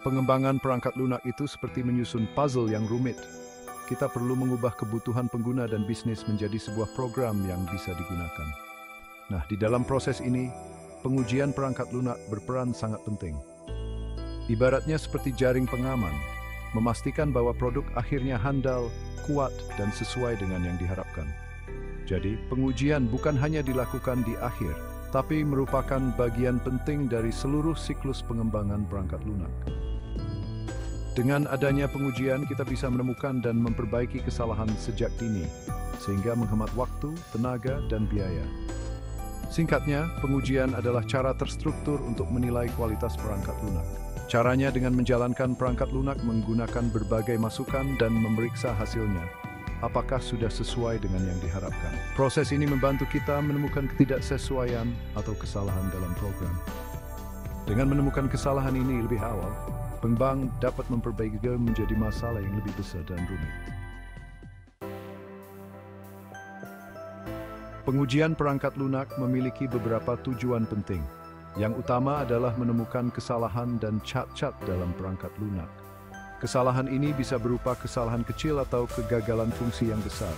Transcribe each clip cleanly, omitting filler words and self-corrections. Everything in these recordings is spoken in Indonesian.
Pengembangan perangkat lunak itu seperti menyusun puzzle yang rumit. Kita perlu mengubah kebutuhan pengguna dan bisnis menjadi sebuah program yang bisa digunakan. Nah, di dalam proses ini, pengujian perangkat lunak berperan sangat penting. Ibaratnya seperti jaring pengaman, memastikan bahwa produk akhirnya handal, kuat, dan sesuai dengan yang diharapkan. Jadi, pengujian bukan hanya dilakukan di akhir, tapi merupakan bagian penting dari seluruh siklus pengembangan perangkat lunak. Dengan adanya pengujian, kita bisa menemukan dan memperbaiki kesalahan sejak dini, sehingga menghemat waktu, tenaga, dan biaya. Singkatnya, pengujian adalah cara terstruktur untuk menilai kualitas perangkat lunak. Caranya dengan menjalankan perangkat lunak menggunakan berbagai masukan dan memeriksa hasilnya, apakah sudah sesuai dengan yang diharapkan. Proses ini membantu kita menemukan ketidaksesuaian atau kesalahan dalam program. Dengan menemukan kesalahan ini lebih awal, pengembang dapat memperbaikinya menjadi masalah yang lebih besar dan rumit. Pengujian perangkat lunak memiliki beberapa tujuan penting. Yang utama adalah menemukan kesalahan dan cacat dalam perangkat lunak. Kesalahan ini bisa berupa kesalahan kecil atau kegagalan fungsi yang besar.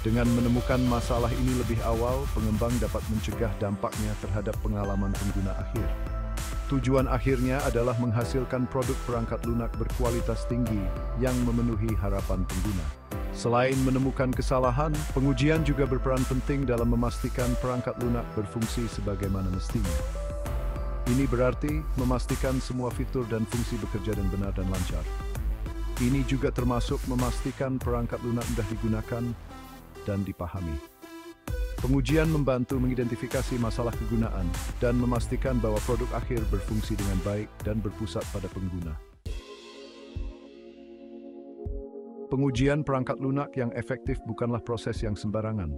Dengan menemukan masalah ini lebih awal, pengembang dapat mencegah dampaknya terhadap pengalaman pengguna akhir. Tujuan akhirnya adalah menghasilkan produk perangkat lunak berkualitas tinggi yang memenuhi harapan pengguna. Selain menemukan kesalahan, pengujian juga berperan penting dalam memastikan perangkat lunak berfungsi sebagaimana mestinya. Ini berarti memastikan semua fitur dan fungsi bekerja dengan benar dan lancar. Ini juga termasuk memastikan perangkat lunak mudah digunakan dan dipahami. Pengujian membantu mengidentifikasi masalah kegunaan dan memastikan bahwa produk akhir berfungsi dengan baik dan berpusat pada pengguna. Pengujian perangkat lunak yang efektif bukanlah proses yang sembarangan.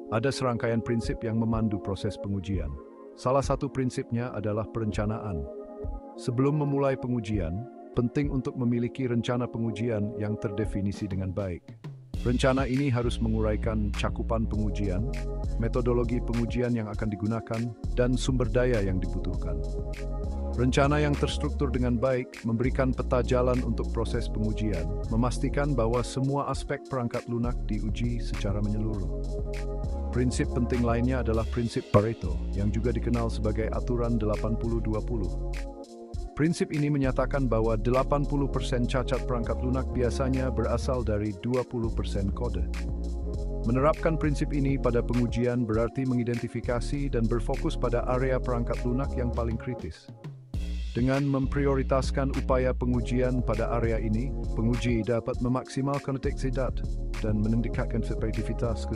Ada serangkaian prinsip yang memandu proses pengujian. Salah satu prinsipnya adalah perencanaan. Sebelum memulai pengujian, penting untuk memiliki rencana pengujian yang terdefinisi dengan baik. Rencana ini harus menguraikan cakupan pengujian, metodologi pengujian yang akan digunakan, dan sumber daya yang dibutuhkan. Rencana yang terstruktur dengan baik memberikan peta jalan untuk proses pengujian, memastikan bahwa semua aspek perangkat lunak diuji secara menyeluruh. Prinsip penting lainnya adalah prinsip Pareto, yang juga dikenal sebagai aturan 80-20. Prinsip ini menyatakan bahwa 80% cacat perangkat lunak biasanya berasal dari 20% kode. Menerapkan prinsip ini pada pengujian berarti mengidentifikasi dan berfokus pada area perangkat lunak yang paling kritis. Dengan memprioritaskan upaya pengujian pada area ini, penguji dapat memaksimalkan deteksi data dan meningkatkan efektivitas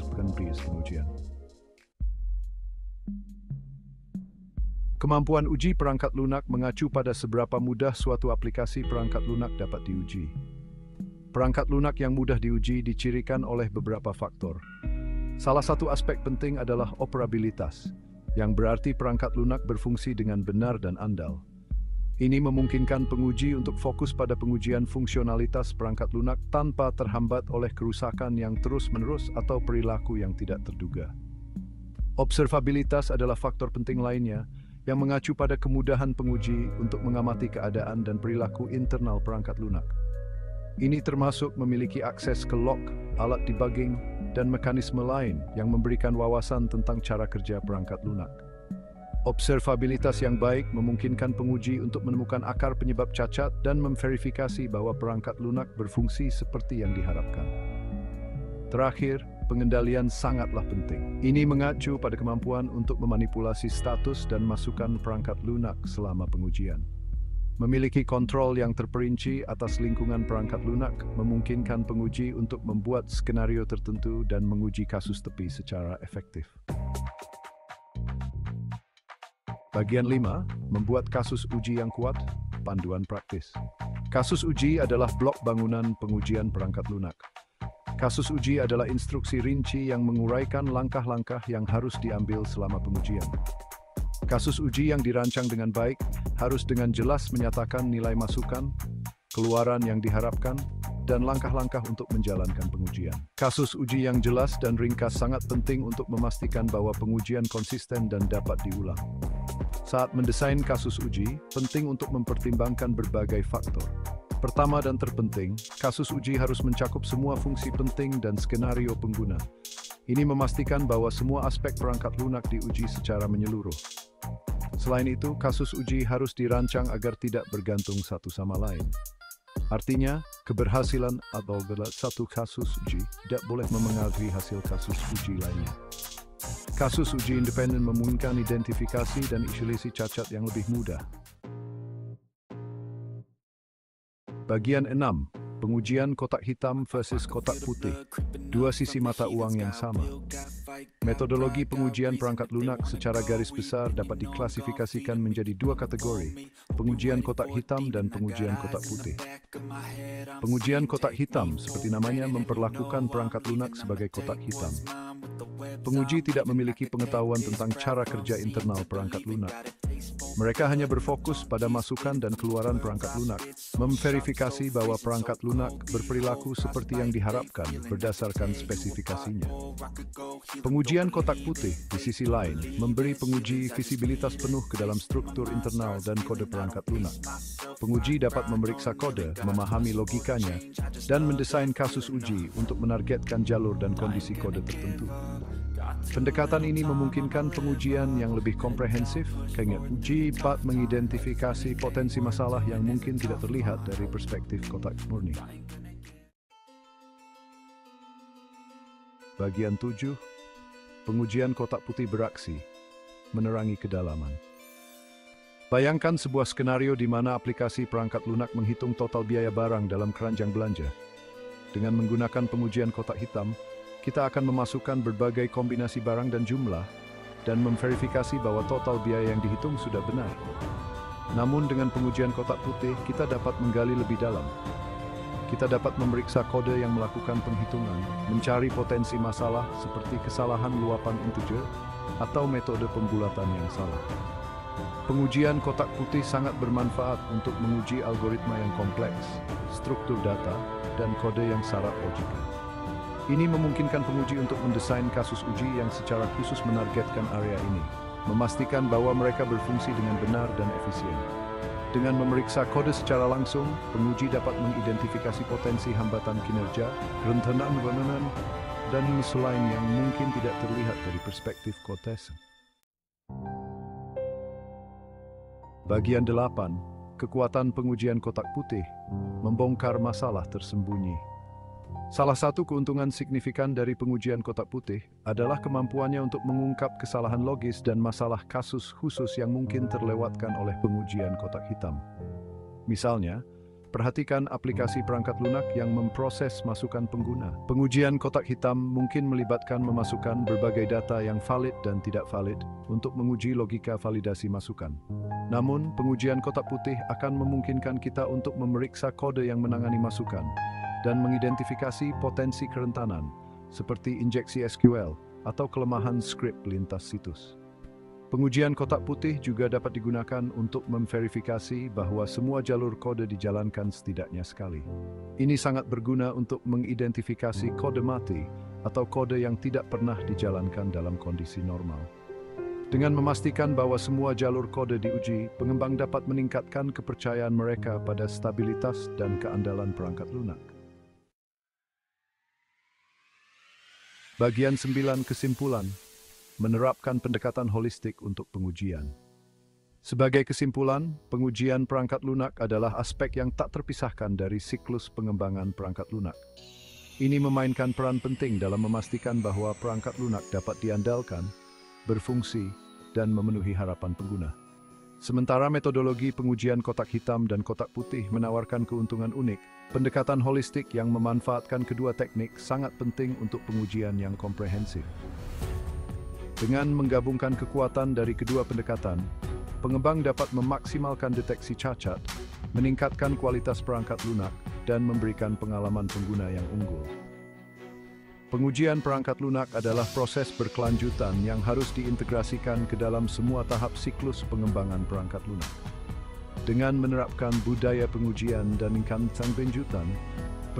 pengujian. Kemampuan uji perangkat lunak mengacu pada seberapa mudah suatu aplikasi perangkat lunak dapat diuji. Perangkat lunak yang mudah diuji dicirikan oleh beberapa faktor. Salah satu aspek penting adalah operabilitas, yang berarti perangkat lunak berfungsi dengan benar dan andal. Ini memungkinkan penguji untuk fokus pada pengujian fungsionalitas perangkat lunak tanpa terhambat oleh kerusakan yang terus-menerus atau perilaku yang tidak terduga. Observabilitas adalah faktor penting lainnya, yang mengacu pada kemudahan penguji untuk mengamati keadaan dan perilaku internal perangkat lunak. Ini termasuk memiliki akses ke log, alat debugging, dan mekanisme lain yang memberikan wawasan tentang cara kerja perangkat lunak. Observabilitas yang baik memungkinkan penguji untuk menemukan akar penyebab cacat dan memverifikasi bahwa perangkat lunak berfungsi seperti yang diharapkan. Terakhir, pengendalian sangatlah penting. Ini mengacu pada kemampuan untuk memanipulasi status dan masukan perangkat lunak selama pengujian. Memiliki kontrol yang terperinci atas lingkungan perangkat lunak memungkinkan penguji untuk membuat skenario tertentu dan menguji kasus tepi secara efektif. Bagian 5, membuat kasus uji yang kuat, panduan praktis. Kasus uji adalah blok bangunan pengujian perangkat lunak. Kasus uji adalah instruksi rinci yang menguraikan langkah-langkah yang harus diambil selama pengujian. Kasus uji yang dirancang dengan baik harus dengan jelas menyatakan nilai masukan, keluaran yang diharapkan, dan langkah-langkah untuk menjalankan pengujian. Kasus uji yang jelas dan ringkas sangat penting untuk memastikan bahwa pengujian konsisten dan dapat diulang. Saat mendesain kasus uji, penting untuk mempertimbangkan berbagai faktor. Pertama dan terpenting, kasus uji harus mencakup semua fungsi penting dan skenario pengguna. Ini memastikan bahwa semua aspek perangkat lunak diuji secara menyeluruh. Selain itu, kasus uji harus dirancang agar tidak bergantung satu sama lain. Artinya, keberhasilan atau gagal satu kasus uji tidak boleh memengaruhi hasil kasus uji lainnya. Kasus uji independen memungkinkan identifikasi dan isolasi cacat yang lebih mudah. Bagian 6. Pengujian kotak hitam versus kotak putih. Dua sisi mata uang yang sama. Metodologi pengujian perangkat lunak secara garis besar dapat diklasifikasikan menjadi dua kategori, pengujian kotak hitam dan pengujian kotak putih. Pengujian kotak hitam, seperti namanya, memperlakukan perangkat lunak sebagai kotak hitam. Penguji tidak memiliki pengetahuan tentang cara kerja internal perangkat lunak. Mereka hanya berfokus pada masukan dan keluaran perangkat lunak, memverifikasi bahwa perangkat lunak berperilaku seperti yang diharapkan berdasarkan spesifikasinya. Pengujian kotak putih, di sisi lain, memberi penguji visibilitas penuh ke dalam struktur internal dan kode perangkat lunak. Penguji dapat memeriksa kode, memahami logikanya, dan mendesain kasus uji untuk menargetkan jalur dan kondisi kode tertentu. Pendekatan ini memungkinkan pengujian yang lebih komprehensif, karena uji dapat mengidentifikasi potensi masalah yang mungkin tidak terlihat dari perspektif kotak murni. Bagian 7. Pengujian kotak putih beraksi, menerangi kedalaman. Bayangkan sebuah skenario di mana aplikasi perangkat lunak menghitung total biaya barang dalam keranjang belanja. Dengan menggunakan pengujian kotak hitam, kita akan memasukkan berbagai kombinasi barang dan jumlah, dan memverifikasi bahwa total biaya yang dihitung sudah benar. Namun dengan pengujian kotak putih, kita dapat menggali lebih dalam. Kita dapat memeriksa kode yang melakukan penghitungan, mencari potensi masalah seperti kesalahan luapan integer, atau metode pembulatan yang salah. Pengujian kotak putih sangat bermanfaat untuk menguji algoritma yang kompleks, struktur data, dan kode yang syarat logika. Ini memungkinkan penguji untuk mendesain kasus uji yang secara khusus menargetkan area ini, memastikan bahwa mereka berfungsi dengan benar dan efisien. Dengan memeriksa kode secara langsung, penguji dapat mengidentifikasi potensi hambatan kinerja, kerentanan keamanan, dan musuh lain yang mungkin tidak terlihat dari perspektif kotes. Bagian 8. Kekuatan pengujian kotak putih, membongkar masalah tersembunyi. Salah satu keuntungan signifikan dari pengujian kotak putih adalah kemampuannya untuk mengungkap kesalahan logis dan masalah kasus khusus yang mungkin terlewatkan oleh pengujian kotak hitam. Misalnya, perhatikan aplikasi perangkat lunak yang memproses masukan pengguna. Pengujian kotak hitam mungkin melibatkan memasukkan berbagai data yang valid dan tidak valid untuk menguji logika validasi masukan. Namun, pengujian kotak putih akan memungkinkan kita untuk memeriksa kode yang menangani masukan dan mengidentifikasi potensi kerentanan, seperti injeksi SQL atau kelemahan skrip lintas situs. Pengujian kotak putih juga dapat digunakan untuk memverifikasi bahwa semua jalur kode dijalankan setidaknya sekali. Ini sangat berguna untuk mengidentifikasi kode mati atau kode yang tidak pernah dijalankan dalam kondisi normal. Dengan memastikan bahwa semua jalur kode diuji, pengembang dapat meningkatkan kepercayaan mereka pada stabilitas dan keandalan perangkat lunak. Bagian 9. Kesimpulan, menerapkan pendekatan holistik untuk pengujian. Sebagai kesimpulan, pengujian perangkat lunak adalah aspek yang tak terpisahkan dari siklus pengembangan perangkat lunak. Ini memainkan peran penting dalam memastikan bahwa perangkat lunak dapat diandalkan, berfungsi, dan memenuhi harapan pengguna. Sementara metodologi pengujian kotak hitam dan kotak putih menawarkan keuntungan unik, pendekatan holistik yang memanfaatkan kedua teknik sangat penting untuk pengujian yang komprehensif. Dengan menggabungkan kekuatan dari kedua pendekatan, pengembang dapat memaksimalkan deteksi cacat, meningkatkan kualitas perangkat lunak, dan memberikan pengalaman pengguna yang unggul. Pengujian perangkat lunak adalah proses berkelanjutan yang harus diintegrasikan ke dalam semua tahap siklus pengembangan perangkat lunak. Dengan menerapkan budaya pengujian dan tingkatan penjutan,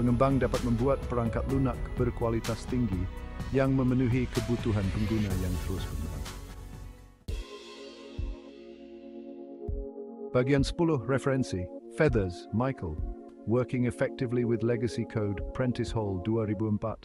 pengembang dapat membuat perangkat lunak berkualitas tinggi yang memenuhi kebutuhan pengguna yang terus berkembang. Bagian 10 referensi. Feathers, Michael. Working effectively with legacy code, Prentice Hall 2004.